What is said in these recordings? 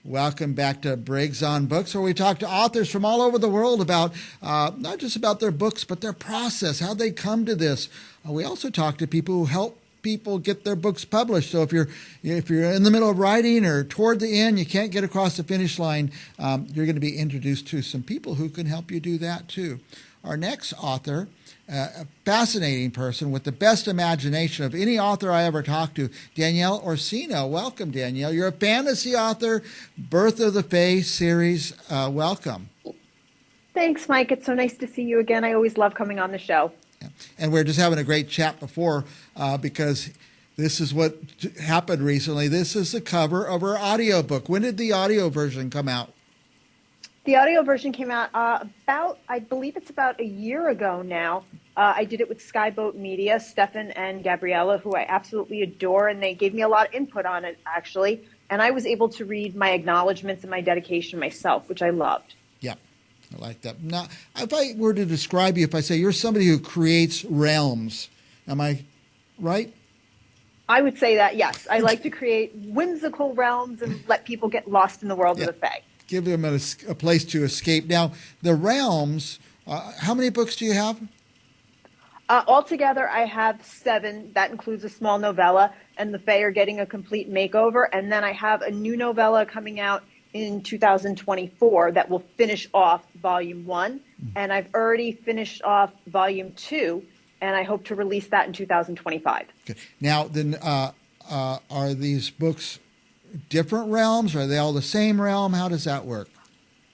Welcome back to Briggs on Books, where we talk to authors from all over the world about not just about their books, but their process, how they come to this. We also talk to people who help people get their books published. So if you're in the middle of writing or toward the end, you can't get across the finish line, you're going to be introduced to some people who can help you do that too. Our next author, a fascinating person with the best imagination of any author I ever talked to, Danielle Orsino. Welcome, Danielle. You're a fantasy author, Birth of the Fae series. Welcome. Thanks, Mike. It's so nice to see you again. I always love coming on the show. Yeah. And we're just having a great chat before because this is what happened recently. This is the cover of our audiobook. When did the audio version come out? The audio version came out I believe it's about a year ago now. I did it with Skyboat Media, Stefan and Gabriella, who I absolutely adore, and they gave me a lot of input on it, actually. And I was able to read my acknowledgments and my dedication myself, which I loved. Yeah, I like that. Now, if I were to describe you, if I say you're somebody who creates realms, am I right? I would say that, yes. I like to create whimsical realms and let people get lost in the world of the Fae. Give them a place to escape. Now, the realms, how many books do you have? Altogether, I have 7. That includes a small novella, and the Fae are getting a complete makeover. And then I have a new novella coming out in 2024 that will finish off Volume 1. And I've already finished off Volume 2, and I hope to release that in 2025. Okay. Now, then, are these books different realms? Are they all the same realm? How does that work?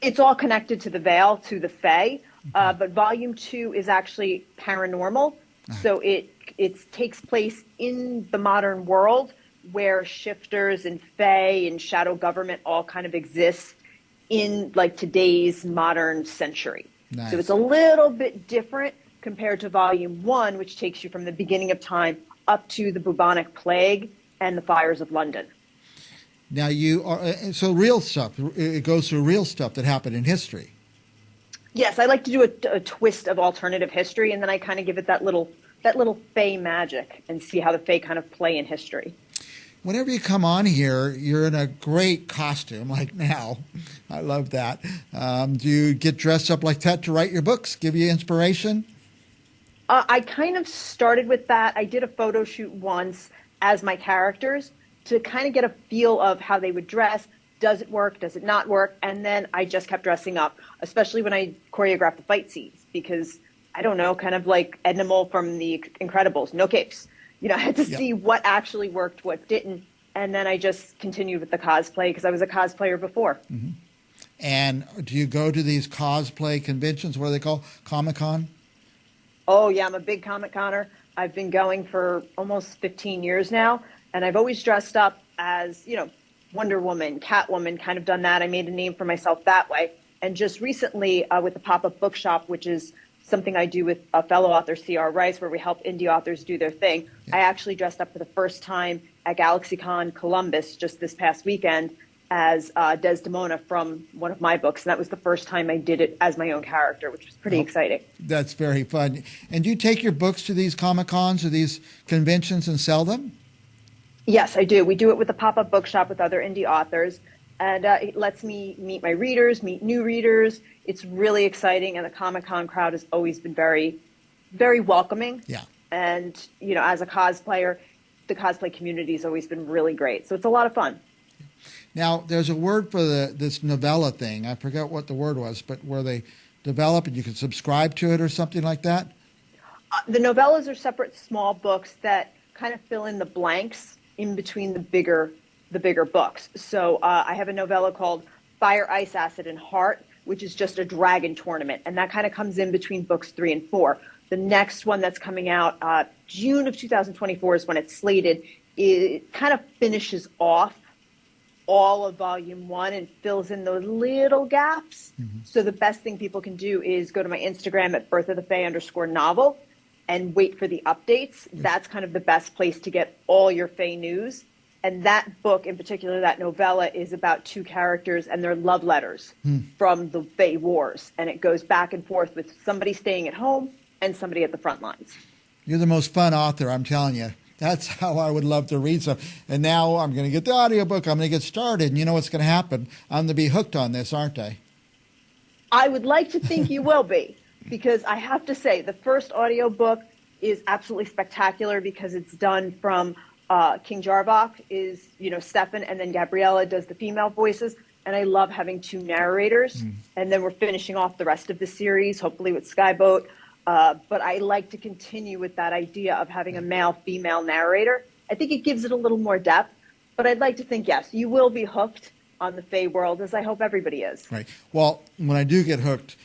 It's all connected to the Veil, to the Fae, but Volume 2 is actually paranormal. So it takes place in the modern world where shifters and Fae and shadow government all kind of exist in like today's modern century. Nice. So it's a little bit different compared to Volume 1, which takes you from the beginning of time up to the bubonic plague and the fires of London. Now you are so real stuff. It goes through real stuff that happened in history. Yes, I like to do a twist of alternative history, and then I kind of give it that little Fae magic and see how the Fae kind of play in history. Whenever you come on here, you're in a great costume, like now. I love that. Do you get dressed up like that to write your books? Give you inspiration? I kind of started with that. I did a photo shoot once as my characters, to kind of get a feel of how they would dress. Does it work? Does it not work? And then I just kept dressing up, especially when I choreographed the fight scenes, because I don't know, kind of like Edna Mole from The Incredibles, no capes. You know, I had to see what actually worked, what didn't. And then I just continued with the cosplay because I was a cosplayer before. Mm-hmm. And do you go to these cosplay conventions? What are they called? Comic-Con? Oh, yeah, I'm a big Comic-Conner. I've been going for almost 15 years now. And I've always dressed up as, you know, Wonder Woman, Catwoman, kind of done that. I made a name for myself that way. And just recently with the pop-up bookshop, which is something I do with a fellow author, C.R. Rice, where we help indie authors do their thing. Yeah. I actually dressed up for the first time at GalaxyCon Columbus just this past weekend as Desdemona from one of my books. And that was the first time I did it as my own character, which was pretty exciting. That's very fun. And do you take your books to these Comic-Cons or these conventions and sell them? Yes, I do. We do it with the pop-up bookshop with other indie authors, and it lets me meet my readers, meet new readers. It's really exciting, and the Comic-Con crowd has always been very, very welcoming. Yeah. And, you know, as a cosplayer, the cosplay community has always been really great. So it's a lot of fun. Now, there's a word for this novella thing. I forget what the word was, but where they develop and you can subscribe to it or something like that? The novellas are separate small books that kind of fill in the blanks in between the bigger books. So I have a novella called Fire, Ice, Acid, and Heart, which is just a dragon tournament. And that kind of comes in between books 3 and 4. The next one that's coming out, June of 2024 is when it's slated. It kind of finishes off all of Volume 1 and fills in those little gaps. Mm-hmm. So the best thing people can do is go to my Instagram at birthofthefae_novel and wait for the updates. That's kind of the best place to get all your Fae news. And that book, in particular, that novella, is about 2 characters and their love letters from the Fae Wars. And it goes back and forth with somebody staying at home and somebody at the front lines. You're the most fun author, I'm telling you. That's how I would love to read stuff. And now I'm going to get the audiobook. I'm going to get started. And you know what's going to happen? I'm going to be hooked on this, aren't I? I would like to think you will be, because I have to say the first audiobook is absolutely spectacular because it's done from King Jarbok is, Stefan, and then Gabriella does the female voices. And I love having two narrators. And then we're finishing off the rest of the series, hopefully with Skyboat. But I like to continue with that idea of having a male-female narrator. I think it gives it a little more depth. But I'd like to think, yes, you will be hooked on the Fae world, as I hope everybody is. Right. Well, when I do get hooked,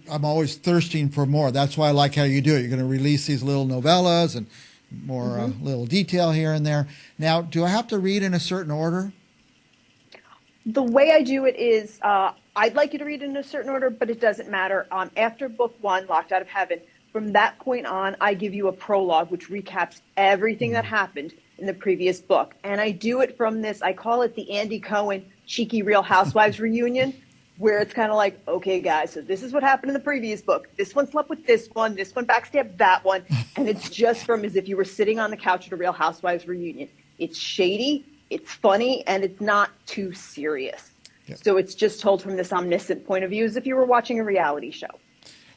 I'm always thirsting for more. That's why I like how you do it. You're going to release these little novellas and more little detail here and there. Now, do I have to read in a certain order? The way I do it is I'd like you to read in a certain order, but it doesn't matter. After book one, Locked Out of Heaven, from that point on, I give you a prologue, which recaps everything that happened in the previous book. And I do it from this, I call it the Andy Cohen cheeky Real Housewives reunion, where it's kind of like, okay, guys, so this is what happened in the previous book. This one slept with this one backstabbed that one. And it's just from as if you were sitting on the couch at a Real Housewives reunion. It's shady, it's funny, and it's not too serious. Yep. So it's just told from this omniscient point of view as if you were watching a reality show.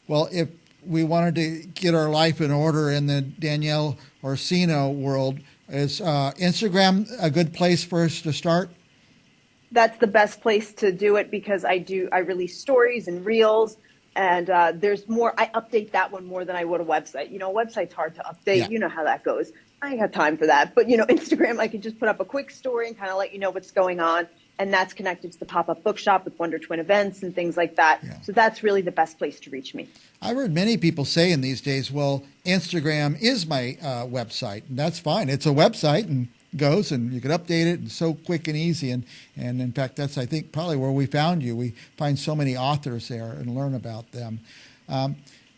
Well, if we wanted to get our life in order in the Danielle Orsino world, is Instagram a good place for us to start? That's the best place to do it because I release stories and reels, and there's more. I update that one more than I would a website. A website's hard to update. Yeah. You know how that goes. I ain't got time for that. But, Instagram, I can just put up a quick story and kind of let you know what's going on. And that's connected to the pop-up bookshop with Wonder Twin events and things like that. Yeah. So that's really the best place to reach me. I've heard many people saying these days, well, Instagram is my website. And that's fine. It's a website and goes and you can update it and so quick and easy. And in fact, that's, I think, probably where we found you. We find so many authors there and learn about them.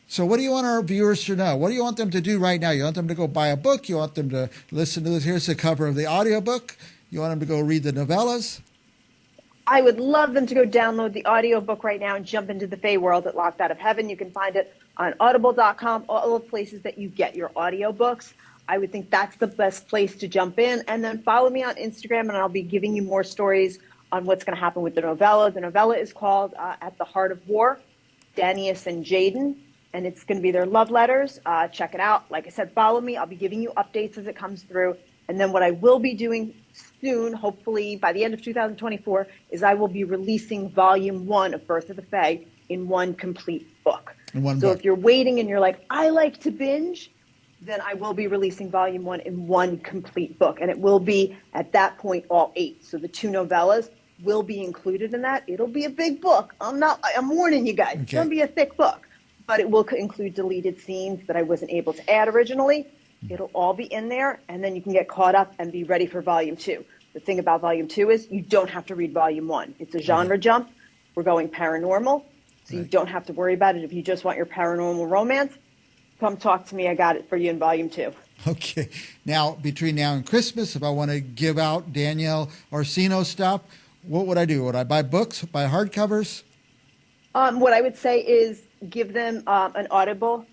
So what do you want our viewers to know? What do you want them to do right now? You want them to go buy a book? You want them to listen to this? Here's the cover of the audiobook. You want them to go read the novellas? I would love them to go download the audiobook right now and jump into the Fae world at Locked Out of Heaven. You can find it on audible.com, all the places that you get your audiobooks. I would think that's the best place to jump in. And then follow me on Instagram, and I'll be giving you more stories on what's going to happen with the novella. The novella is called At the Heart of War, Danius and Jaden, and it's going to be their love letters. Check it out. Like I said, follow me. I'll be giving you updates as it comes through. And then what I will be doing soon, hopefully by the end of 2024, is I will be releasing volume 1 of Birth of the Fae in one complete book. So if you're waiting and you're like, I like to binge, then I will be releasing volume 1 in one complete book. And it will be, at that point, all 8. So the 2 novellas will be included in that. It'll be a big book. I'm warning you guys. Okay. It's going to be a thick book. But it will include deleted scenes that I wasn't able to add originally. It'll all be in there, and then you can get caught up and be ready for volume 2. The thing about volume 2 is you don't have to read volume 1. It's a genre jump. We're going paranormal, so you don't have to worry about it. If you just want your paranormal romance, come talk to me. I got it for you in volume 2. Okay. Now, between now and Christmas, if I want to give out Danielle Orsino stuff, what would I do? Would I buy books, buy hardcovers? What I would say is give them an Audible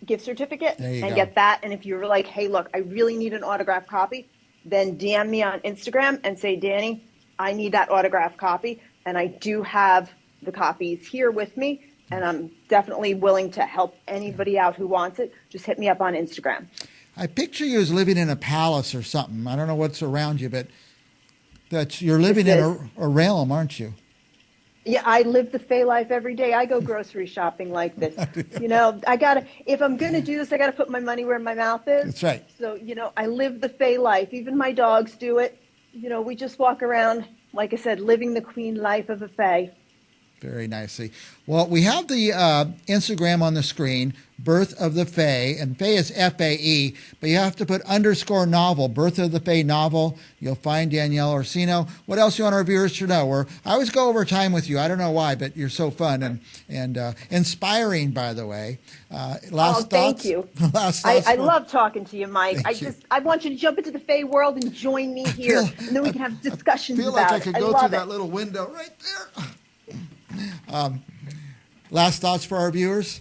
gift certificate and get that. And if you're like, hey, look, I really need an autographed copy, then DM me on Instagram and say, Danny, I need that autographed copy. And I do have the copies here with me. And I'm definitely willing to help anybody out who wants it. Just hit me up on Instagram. I picture you as living in a palace or something. I don't know what's around you, but you're living in a realm, aren't you? Yeah, I live the Fae life every day. I go grocery shopping like this. If I'm going to do this, I got to put my money where my mouth is. That's right. So, I live the Fae life. Even my dogs do it. We just walk around, like I said, living the queen life of a Fae. Very nicely. Well, we have the Instagram on the screen, Birth of the Fae, and Fae is F-A-E, but you have to put _novel, Birth of the Fae novel. You'll find Danielle Orsino. What else do you want our viewers to know? I always go over time with you. I don't know why, but you're so fun and inspiring, by the way. Thank you. Last thoughts? I love talking to you, Mike. I want you to jump into the Fae world and join me here, and then we can have discussions about it. I feel like I could go through that little window right there. Last thoughts for our viewers?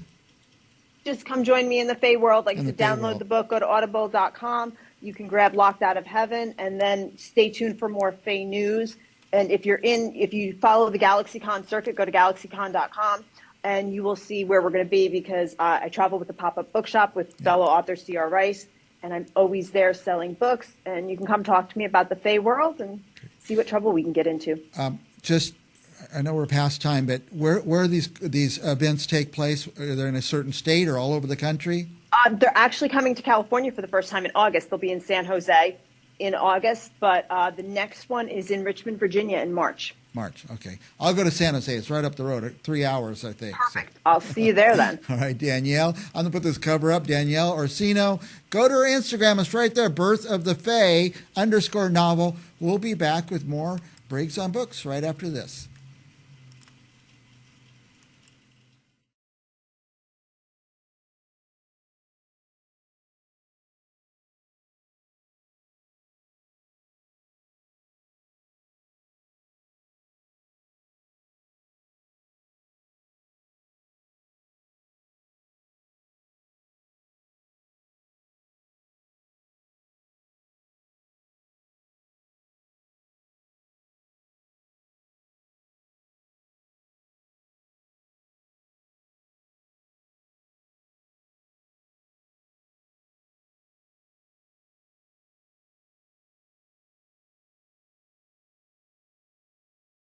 Just come join me in the Fae world. Like I said, download the book, go to audible.com, you can grab Locked Out of Heaven, and then stay tuned for more Fae news. And if you follow the GalaxyCon circuit, go to galaxycon.com, and you will see where we're going to be, because I travel with the pop-up bookshop with fellow author C.R. Rice, and I'm always there selling books. And you can come talk to me about the Fae world and see what trouble we can get into. I know we're past time, but where these events take place? Are they in a certain state or all over the country? They're actually coming to California for the first time in August. They'll be in San Jose in August, but the next one is in Richmond, Virginia in March. March, okay. I'll go to San Jose. It's right up the road, 3 hours, I think. Perfect. So. I'll see you there then. All right, Danielle. I'm going to put this cover up, Danielle Orsino. Go to her Instagram. It's right there, Birth of the Fae _novel. We'll be back with more Briggs on Books right after this.